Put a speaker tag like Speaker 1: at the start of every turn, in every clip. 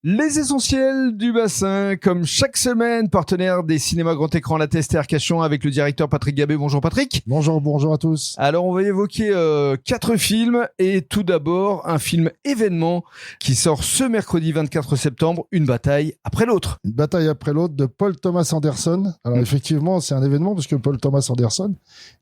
Speaker 1: Les essentiels du bassin, comme chaque semaine, partenaire des cinémas grand écran La Teste et Arcachon avec le directeur Patrick Gabé. Bonjour Patrick.
Speaker 2: Bonjour à tous.
Speaker 1: Alors on va évoquer 4 films et tout d'abord un film événement qui sort ce mercredi 24 septembre, Une bataille après l'autre.
Speaker 2: Une bataille après l'autre de Paul Thomas Anderson. Alors effectivement, c'est un événement parce que Paul Thomas Anderson,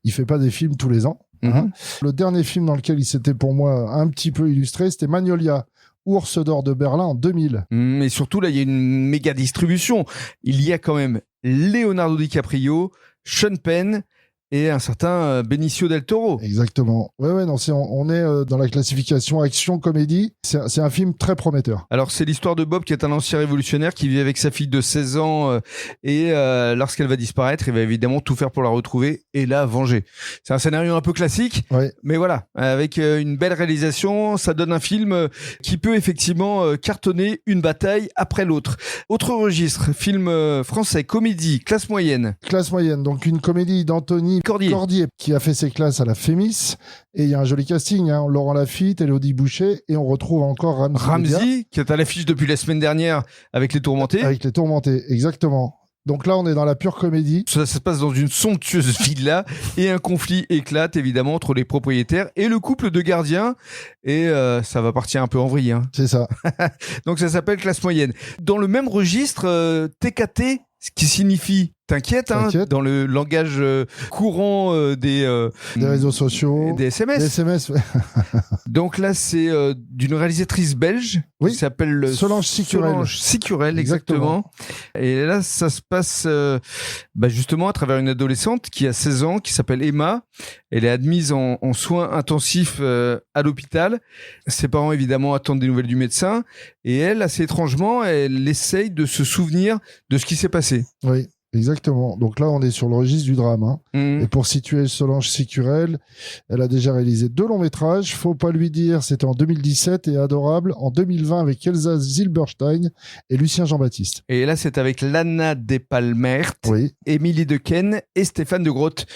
Speaker 2: il fait pas des films tous les ans. Le dernier film dans lequel il s'était pour moi un petit peu illustré, c'était Magnolia. Ours d'or de Berlin en 2000.
Speaker 1: Mais surtout, là, il y a une méga distribution. Il y a quand même Leonardo DiCaprio, Sean Penn et un certain Benicio del Toro.
Speaker 2: Exactement. Ouais, non, on est dans la classification action-comédie. C'est un film très prometteur.
Speaker 1: Alors, c'est l'histoire de Bob qui est un ancien révolutionnaire qui vit avec sa fille de 16 ans et lorsqu'elle va disparaître, il va évidemment tout faire pour la retrouver et la venger. C'est un scénario un peu classique, mais voilà, avec une belle réalisation, ça donne un film qui peut effectivement cartonner une bataille après l'autre. Autre registre, film français, comédie, classe moyenne.
Speaker 2: Classe moyenne, donc une comédie d'Anthony Cordier qui a fait ses classes à la Fémis, et il y a un joli casting, Laurent Lafitte, Élodie Boucher, et on retrouve encore
Speaker 1: Ramsey qui est à l'affiche depuis la semaine dernière avec Les Tourmentés.
Speaker 2: Avec Les Tourmentés, exactement. Donc là, on est dans la pure comédie.
Speaker 1: Ça se passe dans une somptueuse villa et un conflit éclate évidemment entre les propriétaires et le couple de gardiens, et ça va partir un peu en vrille.
Speaker 2: C'est ça.
Speaker 1: Donc ça s'appelle classe moyenne. Dans le même registre, TKT, ce qui signifie T'inquiète. Dans le langage courant des
Speaker 2: réseaux sociaux,
Speaker 1: des SMS. Donc là, c'est d'une réalisatrice belge qui s'appelle
Speaker 2: Solange
Speaker 1: Sicurel, exactement. Et là, ça se passe justement à travers une adolescente qui a 16 ans, qui s'appelle Emma. Elle est admise en soins intensifs à l'hôpital. Ses parents, évidemment, attendent des nouvelles du médecin. Et elle, assez étrangement, elle essaye de se souvenir de ce qui s'est passé.
Speaker 2: Oui. Exactement. Donc là, on est sur le registre du drame. Et pour situer Solange Sicurel, elle a déjà réalisé 2 longs métrages. Faut pas lui dire, c'était en 2017, et Adorable en 2020 avec Elsa Zilberstein et Lucien Jean-Baptiste.
Speaker 1: Et là, c'est avec Lana De Palmert, Émilie Dequesne et Stéphane de Groot.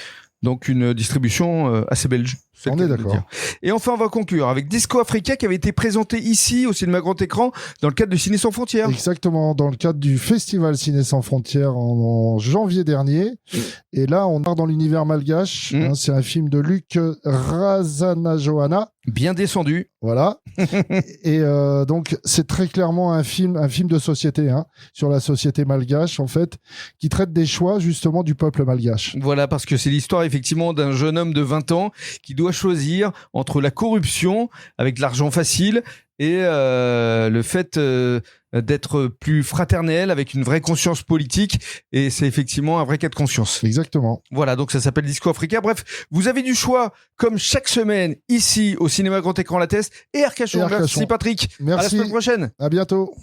Speaker 1: Donc une distribution assez belge.
Speaker 2: On est d'accord.
Speaker 1: Et enfin, on va conclure avec Disco Africa qui avait été présenté ici au cinéma grand écran dans le cadre de Ciné sans frontières.
Speaker 2: Exactement, dans le cadre du festival Ciné sans frontières en janvier dernier. Et là, on part dans l'univers malgache. C'est un film de Luc Razanajoana.
Speaker 1: Bien descendu.
Speaker 2: Voilà. Et donc, c'est très clairement un film de société, sur la société malgache, en fait, qui traite des choix, justement, du peuple malgache.
Speaker 1: Voilà, parce que c'est l'histoire, effectivement, d'un jeune homme de 20 ans qui doit choisir entre la corruption, avec de l'argent facile, et le fait d'être plus fraternel, avec une vraie conscience politique, et c'est effectivement un vrai cas de conscience.
Speaker 2: Exactement.
Speaker 1: Voilà, donc ça s'appelle Disco Africa. Bref, vous avez du choix, comme chaque semaine, ici, au cinéma grand écran La Teste et Arcachon. Merci Patrick.
Speaker 2: Merci.
Speaker 1: À la semaine prochaine.
Speaker 2: À bientôt.